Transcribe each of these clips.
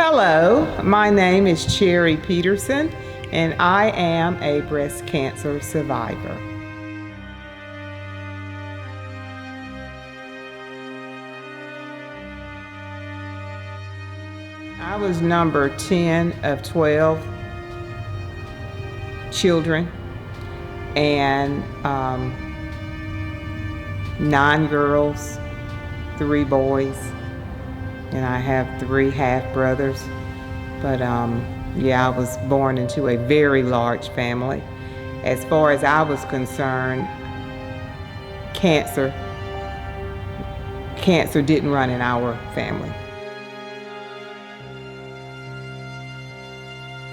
Hello, my name is Cherry Peterson, and I am a breast cancer survivor. I was number 10 of 12 children, and 9 girls, 3 boys, and I have 3 half-brothers. But yeah, I was born into a very large family. As far as I was concerned, cancer didn't run in our family.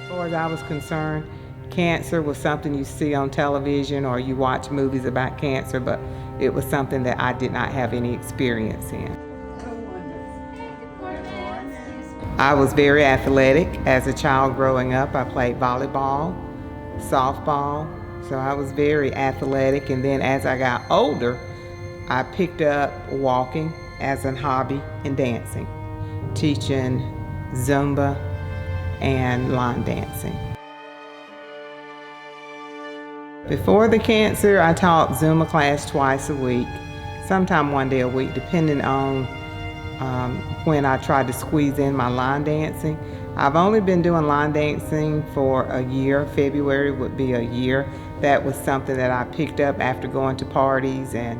As far as I was concerned, cancer was something you see on television or you watch movies about cancer, but it was something that I did not have any experience in. I was very athletic as a child growing up. I played volleyball, softball, so I was very athletic. And then as I got older, I picked up walking as a hobby and dancing, teaching Zumba and line dancing. Before the cancer, I taught Zumba class twice a week, sometime one day a week, depending on when I tried to squeeze in my line dancing. I've only been doing line dancing for a year. February would be a year. That was something that I picked up after going to parties and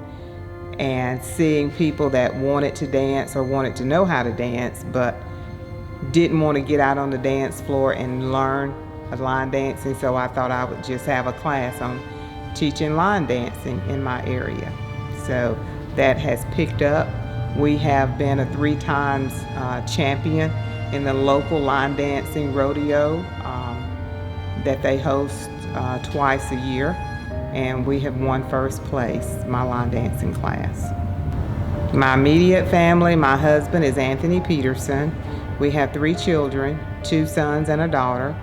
seeing people that wanted to dance or wanted to know how to dance, but didn't want to get out on the dance floor and learn line dancing. So I thought I would just have a class on teaching line dancing in my area. So that has picked up. We have been a 3 times champion in the local line dancing rodeo that they host twice a year, and we have won first place, my line dancing class. My immediate family, my husband is Anthony Peterson. We have 3 children, 2 sons and a daughter,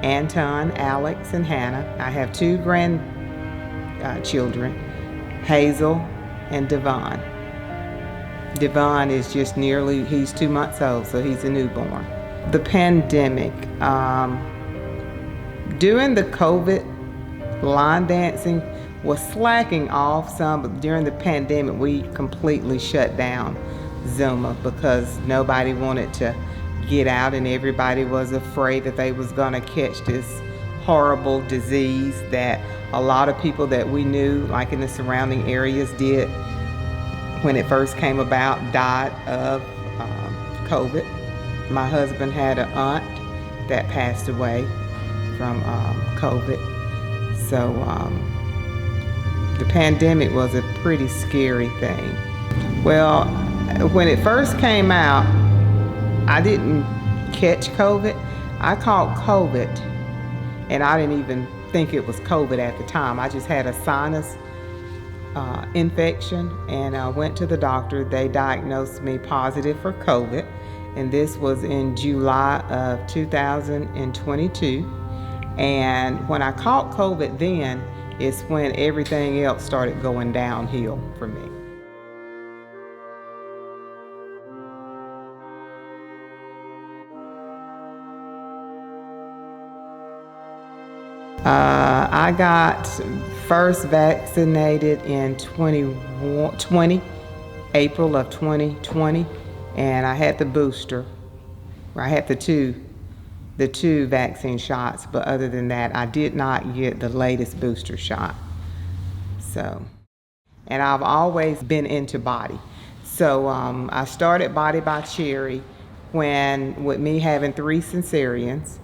Anton, Alex, and Hannah. I have 2 grandchildren, Hazel and Devon. Devon is just he's 2 months old, so he's a newborn. The pandemic. During the COVID, line dancing was slacking off some, but during the pandemic, we completely shut down Zumba because nobody wanted to get out and everybody was afraid that they was gonna catch this horrible disease that a lot of people that we knew, like in the surrounding areas, did when it first came about, died of COVID. My husband had an aunt that passed away from COVID. So the pandemic was a pretty scary thing. Well, when it first came out, I didn't catch COVID. I caught COVID, and I didn't even think it was COVID at the time. I just had a sinus infection, and I went to the doctor. They diagnosed me positive for COVID, and this was in July of 2022. And when I caught COVID then is when everything else started going downhill for me. I got first vaccinated in April of 2020, and I had the booster. I had the two vaccine shots, but other than that, I did not get the latest booster shot. So, and I've always been into body. So I started Body by Cherry with me having 3 cesareans,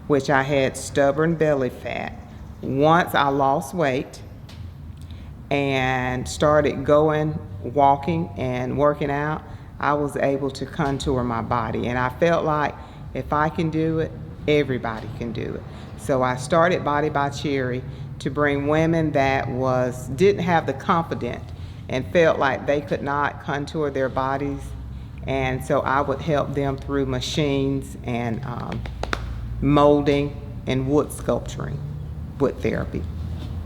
which I had stubborn belly fat. Once I lost weight and started walking and working out, I was able to contour my body. And I felt like if I can do it, everybody can do it. So I started Body by Cherry to bring women that didn't have the confidence and felt like they could not contour their bodies. And so I would help them through machines and molding and wood sculpturing, wood therapy.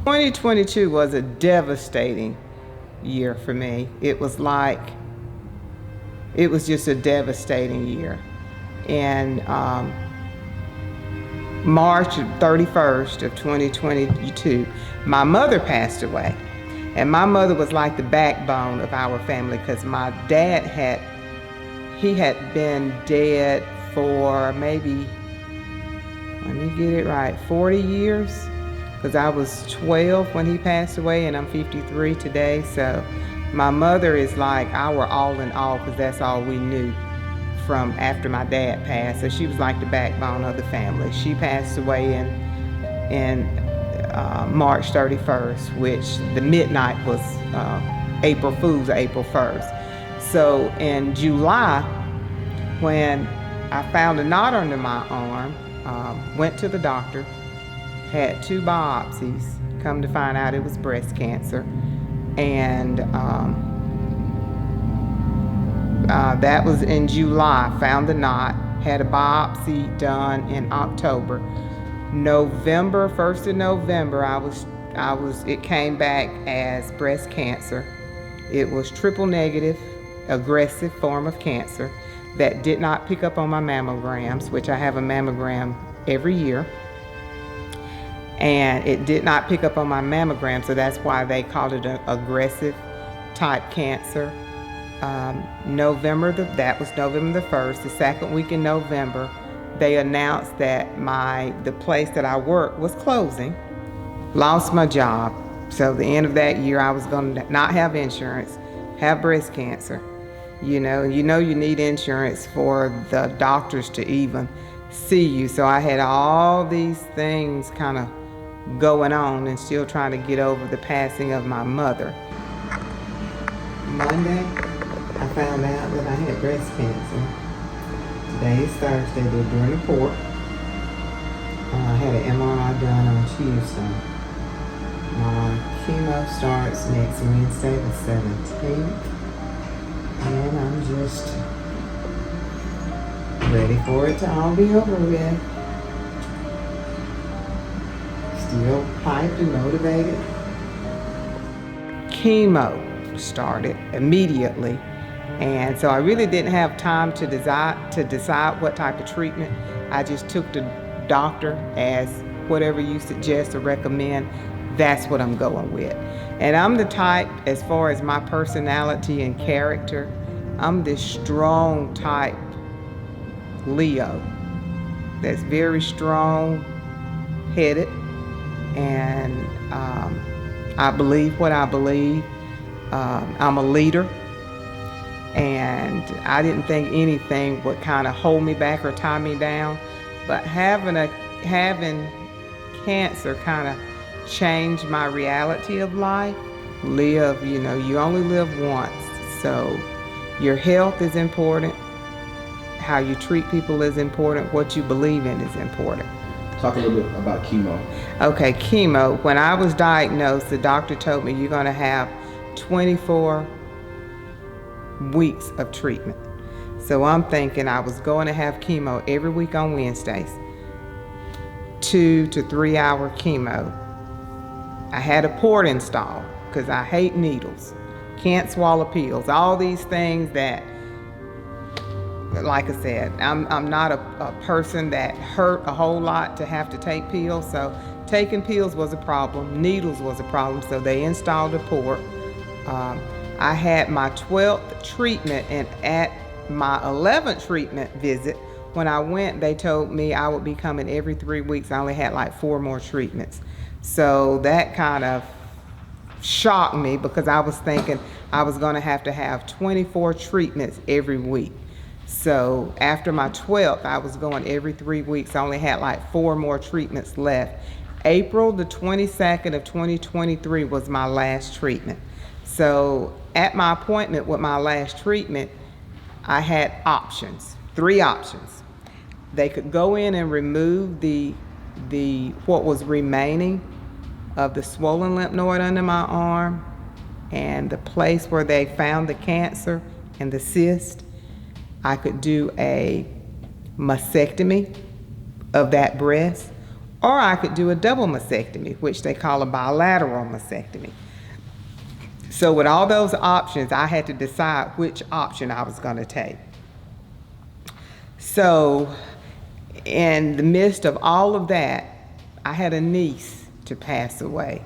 2022 was a devastating year for me. It was just a devastating year. in March 31st of 2022, my mother passed away. And my mother was like the backbone of our family, because my dad had been dead for maybe, let me get it right, 40 years, because I was 12 when he passed away and I'm 53 today. So my mother is like our all in all, because that's all we knew from after my dad passed. So she was like the backbone of the family. She passed away in March 31st, which the midnight was April Fool's, April 1st. So in July, when I found a knot under my arm, went to the doctor, had 2 biopsies, come to find out it was breast cancer. And that was in July. Found the knot, had a biopsy done in October. November, 1st of November, it came back as breast cancer. It was triple negative, aggressive form of cancer that did not pick up on my mammograms, which I have a mammogram every year. And it did not pick up on my mammogram, so that's why they called it an aggressive type cancer. That was November the 1st. The second week in November, they announced that the place that I worked was closing. Lost my job. So the end of that year, I was going to not have insurance, have breast cancer. You need insurance for the doctors to even see you. So I had all these things kind of going on and still trying to get over the passing of my mother. Monday, I found out that I had breast cancer. Today is Thursday. They're doing the report. I had an MRI done on Tuesday. My chemo starts next Wednesday, the 17th. And I'm just ready for it to all be over with. Still hyped and motivated. Chemo started immediately. And so I really didn't have time to decide what type of treatment. I just took the doctor as whatever you suggest or recommend, that's what I'm going with. And I'm the type, as far as my personality and character, I'm this strong type Leo that's very strong-headed, and I believe what I believe. I'm a leader. And I didn't think anything would kind of hold me back or tie me down. But having cancer kind of changed my reality of life. Live, you only live once. So your health is important. How you treat people is important. What you believe in is important. Talk a little bit about chemo. Okay, chemo. When I was diagnosed, the doctor told me you're going to have 24 weeks of treatment. So I'm thinking I was going to have chemo every week on Wednesdays, 2 to 3 hour chemo. I had a port installed because I hate needles, can't swallow pills, all these things that, like I said, I'm not a person that hurt a whole lot to have to take pills. So taking pills was a problem, needles was a problem, so they installed a port. I had my 12th treatment, and at my 11th treatment visit, when I went, they told me I would be coming every 3 weeks. I only had like 4 more treatments. So that kind of shocked me, because I was thinking I was going to have 24 treatments every week. So after my 12th, I was going every 3 weeks. I only had like 4 more treatments left. April the 22nd of 2023 was my last treatment. So at my appointment with my last treatment, I had options, 3 options. They could go in and remove what was remaining of the swollen lymph node under my arm and the place where they found the cancer and the cyst. I could do a mastectomy of that breast, or I could do a double mastectomy, which they call a bilateral mastectomy. So with all those options, I had to decide which option I was going to take. So in the midst of all of that, I had a niece to pass away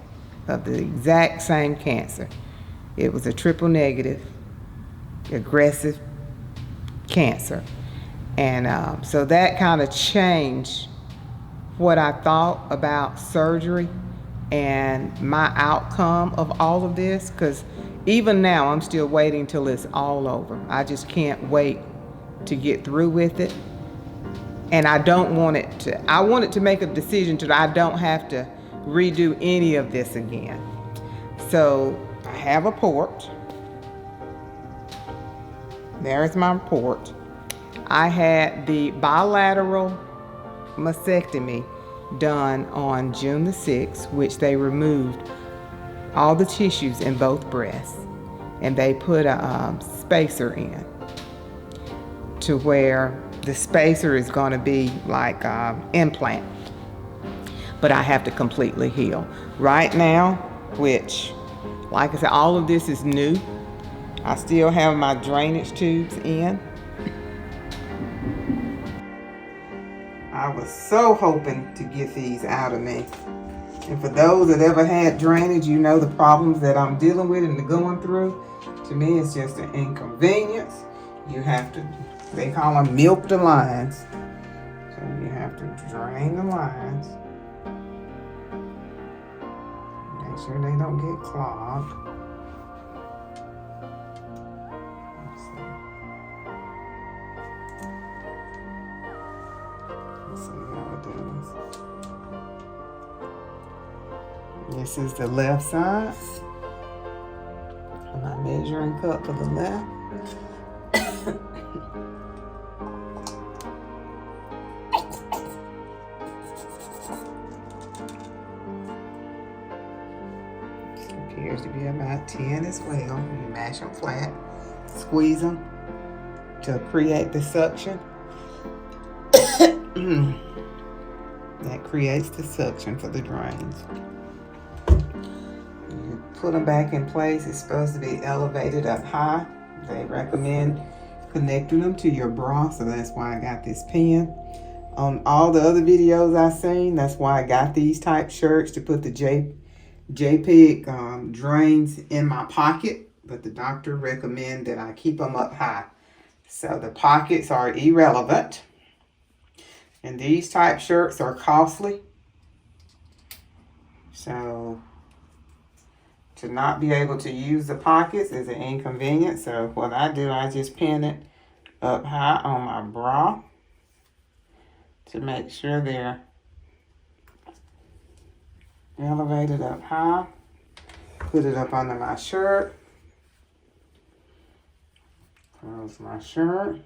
of the exact same cancer. It was a triple negative, aggressive cancer. And so that kind of changed what I thought about surgery and my outcome of all of this, because even now I'm still waiting till it's all over. I just can't wait to get through with it. And I don't want it to, I want it to make a decision to I don't have to redo any of this again. So I have a port. There's my port. I had the bilateral mastectomy done on June the 6th, which they removed all the tissues in both breasts, and they put a spacer in to where the spacer is going to be like implant, but I have to completely heal. Right now, which, like I said, all of this is new. I still have my drainage tubes in. I was so hoping to get these out of me. And for those that ever had drainage, you know the problems that I'm dealing with and going through. To me, it's just an inconvenience. You have to, they call them milk the lines. So you have to drain the lines. Make sure they don't get clogged. Let's see how it does. This is the left side. My measuring cup for the left. Appears to be about 10 as well. You mash them flat, squeeze them to create the suction. That creates the suction for the drains. You put them back in place. It's supposed to be elevated up high. They recommend connecting them to your bra, so that's why I got this pin. On all the other videos I've seen, that's why I got these type shirts, to put the JPEG drains in my pocket, but the doctor recommend that I keep them up high. So the pockets are irrelevant. And these type shirts are costly. So to not be able to use the pockets is an inconvenience. So what I do, I just pin it up high on my bra to make sure they're elevated up high. Put it up under my shirt. Close my shirt.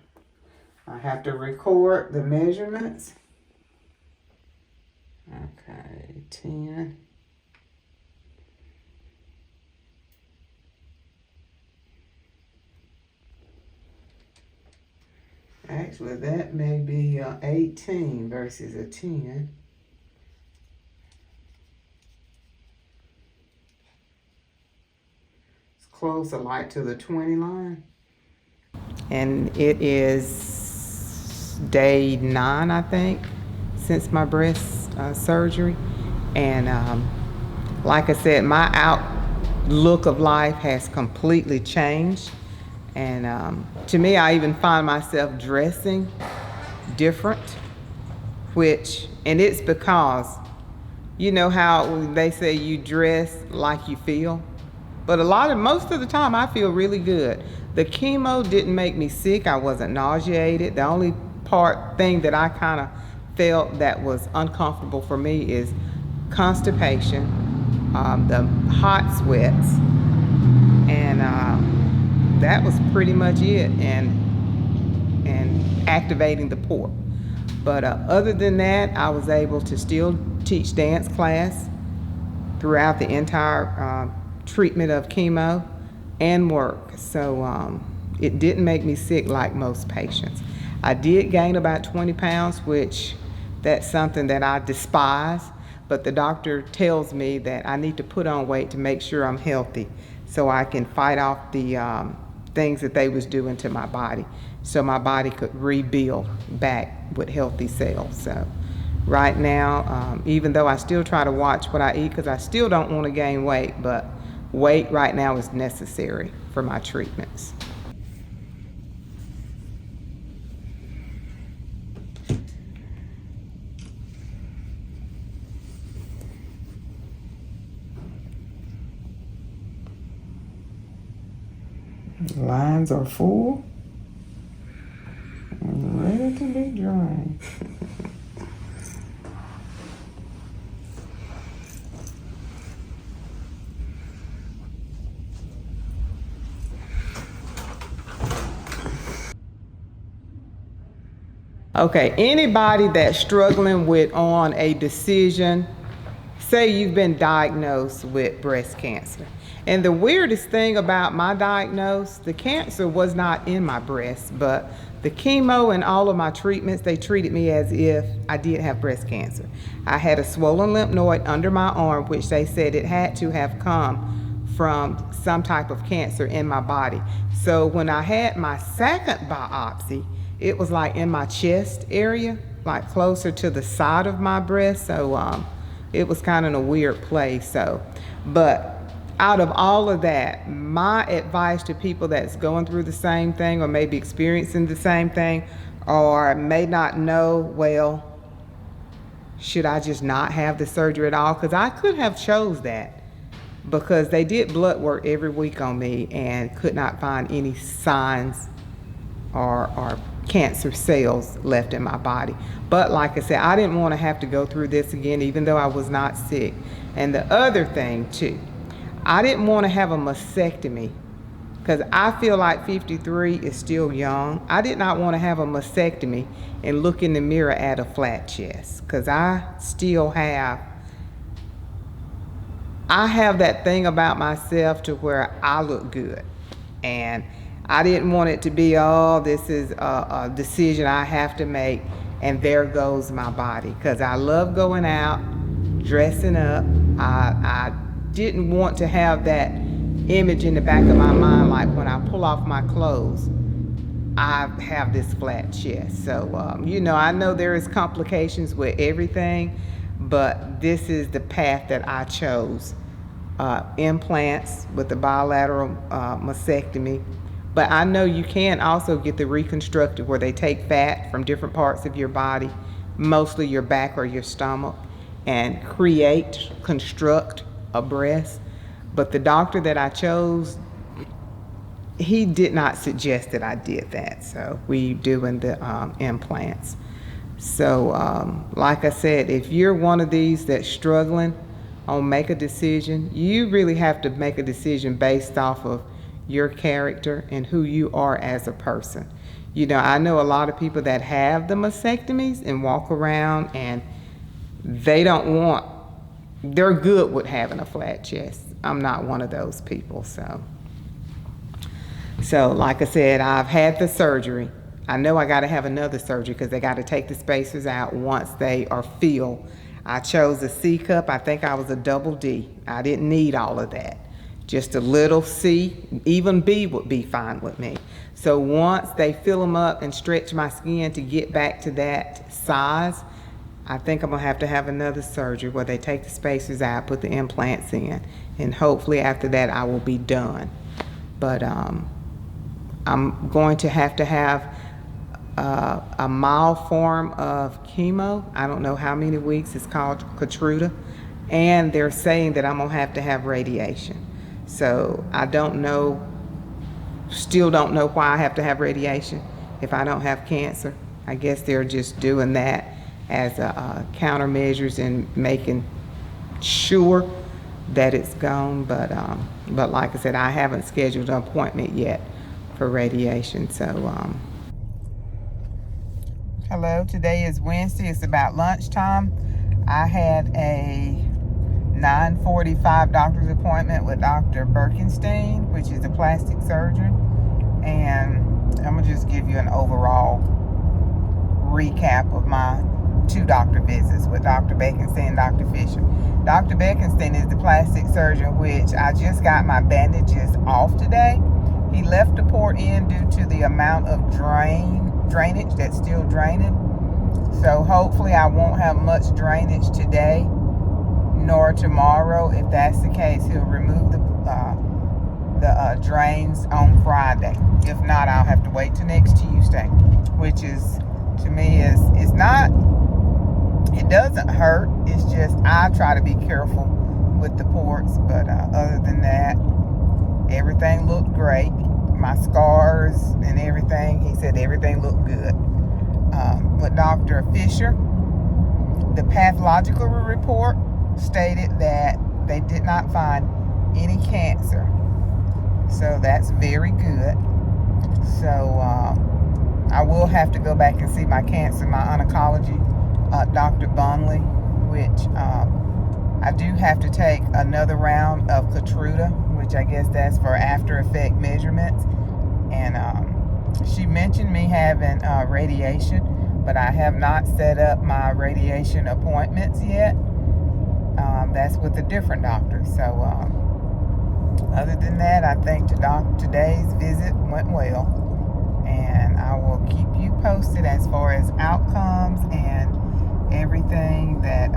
I have to record the measurements. Okay, 10. Actually, that may be 18 versus a 10. It's closer like to the 20 line. And it is day 9, I think, since my breast surgery. And like I said, my outlook of life has completely changed. And to me, I even find myself dressing different, and it's because, you know how they say you dress like you feel? But most of the time, I feel really good. The chemo didn't make me sick. I wasn't nauseated. The only thing that I kind of felt that was uncomfortable for me is constipation, the hot sweats, and that was pretty much it, and activating the port. But other than that, I was able to still teach dance class throughout the entire treatment of chemo and work. So it didn't make me sick like most patients. I did gain about 20 pounds, which that's something that I despise, but the doctor tells me that I need to put on weight to make sure I'm healthy so I can fight off the things that they was doing to my body. so my body could rebuild back with healthy cells. So right now, even though I still try to watch what I eat because I still don't want to gain weight, but weight right now is necessary for my treatments. Lines are full and ready to be drained. Okay, anybody that's struggling with on a decision, say you've been diagnosed with breast cancer. And the weirdest thing about my diagnosis, the cancer was not in my breast, but the chemo and all of my treatments, they treated me as if I did have breast cancer. I had a swollen lymph node under my arm, which they said it had to have come from some type of cancer in my body. So when I had my second biopsy, it was like in my chest area, like closer to the side of my breast. So it was kind of in a weird place. So, but out of all of that, my advice to people that's going through the same thing or maybe experiencing the same thing or may not know, well, should I just not have the surgery at all? Because I could have chose that, because they did blood work every week on me and could not find any signs or cancer cells left in my body. But like I said, I didn't want to have to go through this again, even though I was not sick. And the other thing too, I didn't want to have a mastectomy, because I feel like 53 is still young. I did not want to have a mastectomy and look in the mirror at a flat chest, because I have that thing about myself to where I look good. And I didn't want it to be, oh, this is a decision I have to make and there goes my body. Because I love going out, dressing up. I didn't want to have that image in the back of my mind, like when I pull off my clothes, I have this flat chest. So, you know, I know there is complications with everything, but this is the path that I chose. Implants with the bilateral mastectomy. But I know you can also get the reconstructed, where they take fat from different parts of your body, mostly your back or your stomach, and construct a breast. But the doctor that I chose, he did not suggest that I did that. So we doing the implants. So like I said, if you're one of these that's struggling on make a decision, you really have to make a decision based off of your character and who you are as a person. You know, I know a lot of people that have the mastectomies and walk around and they're good with having a flat chest. I'm not one of those people. So like I said, I've had the surgery. I know I got to have another surgery because they got to take the spacers out once they are filled. I chose a C cup. I think I was a double D. I didn't need all of that. Just a little C, even B would be fine with me. So once they fill them up and stretch my skin to get back to that size, I think I'm gonna have to have another surgery where they take the spacers out, put the implants in, and hopefully after that I will be done. But I'm going to have a mild form of chemo. I don't know how many weeks. It's called Keytruda, and they're saying that I'm gonna have to have radiation. So I don't know, still don't know why I have to have radiation if I don't have cancer. I guess they're just doing that as a countermeasures and making sure that it's gone. But like I said, I haven't scheduled an appointment yet for radiation. So hello, today is Wednesday. It's about lunchtime. I had a 9:45 doctor's appointment with Dr. Birkenstein, which is a plastic surgeon. And I'm gonna just give you an overall recap of my 2 doctor visits with Dr. Birkenstein and Dr. Fisher. Dr. Birkenstein is the plastic surgeon, which I just got my bandages off today. He left the port in due to the amount of drainage that's still draining. So hopefully I won't have much drainage today nor tomorrow. If that's the case, he'll remove the drains on Friday. If not, I'll have to wait till next Tuesday, which is, to me, is not, it doesn't hurt. It's just I try to be careful with the ports. But other than that, everything looked great. My scars and everything, he said everything looked good. With Dr. Fisher, the pathological report stated that they did not find any cancer. So that's very good. So I will have to go back and see my oncology, Dr. Bunley, which I do have to take another round of Keytruda, which I guess that's for after effect measurements. And she mentioned me having radiation, but I have not set up my radiation appointments yet. That's with a different doctor. So other than that, I think today's visit went well. And I will keep you posted as far as outcomes and everything that,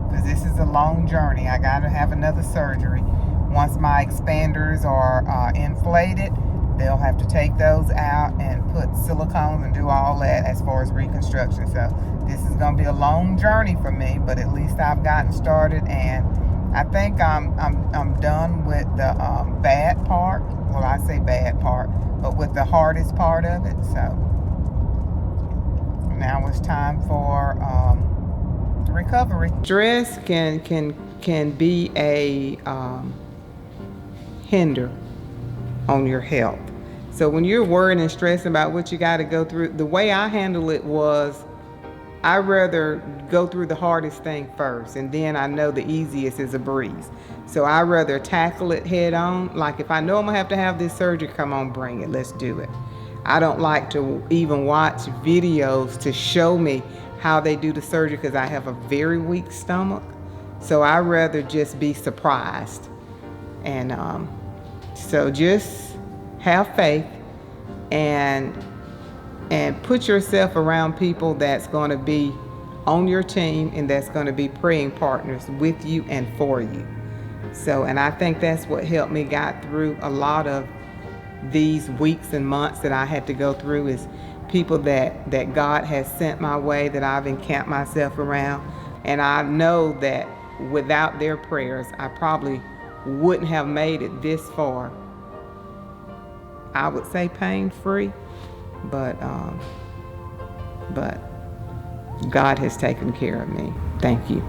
because this is a long journey. I got to have another surgery. Once my expanders are inflated, they'll have to take those out and put silicone and do all that as far as reconstruction. So this is going to be a long journey for me, but at least I've gotten started, and I think I'm done with the bad part. Well, I say bad part, but with the hardest part of it. So now it's time for recovery. Stress can be a hinder on your health. So when you're worried and stressed about what you got to go through, the way I handle it was I'd rather go through the hardest thing first, and then I know the easiest is a breeze. So I'd rather tackle it head on. Like if I know I'm gonna have this surgery, come on, bring it, let's do it. I don't like to even watch videos to show me how they do the surgery because I have a very weak stomach. So I'd rather just be surprised. And so just have faith and put yourself around people that's going to be on your team and that's going to be praying partners with you and for you. So, and I think that's what helped me got through a lot of these weeks and months that I had to go through, is people that God has sent my way, that I've encamped myself around. And I know that without their prayers, I probably wouldn't have made it this far. I would say pain-free, but God has taken care of me. Thank you.